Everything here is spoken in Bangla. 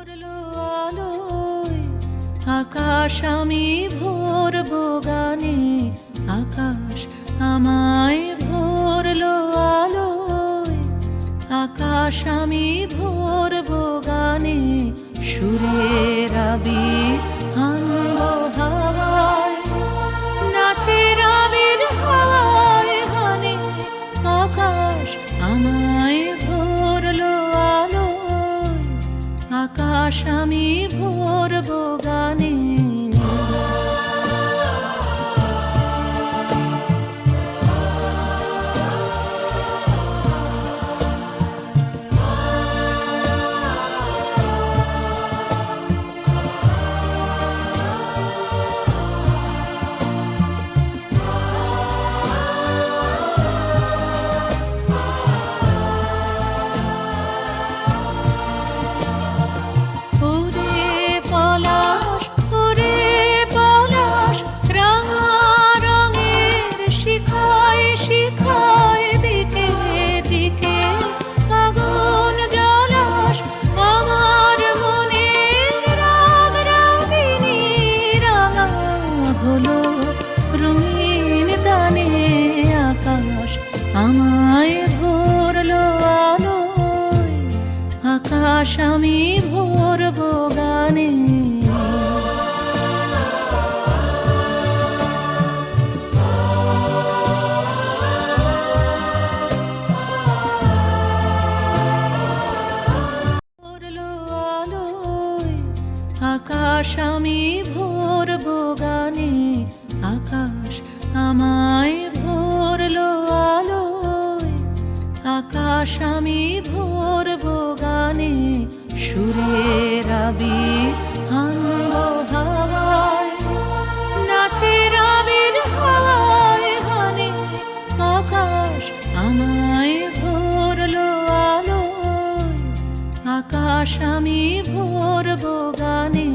ভরলো আলোয় আকাশ আমি ভরবো গানে, আকাশ আমায় ভরলো আলোয়, আকাশ আমি ভরবো গানে, সুরের আবির আনবো হাওয়ায়, নাচের আবির হাওয়ায় হানে, আকাশ আমায় ভরলো আলোয়, আকাশ আমি ভরবো গানে। আমায় ভরলো আলোয়, আকাশ আমি ভরবো গানে। ভরলো আলোয় আকাশ আমি ভরবো গানে, আকাশ আমায় ভরলো আলোয়, আকাশ আমি ভরবো গানে, সুরের আবির আনবো হাওয়ায়, নাচের আবির হাওয়ায় হানে, আকাশ আমায় ভরলো আলোয়, আকাশ আমি ভরবো গানে।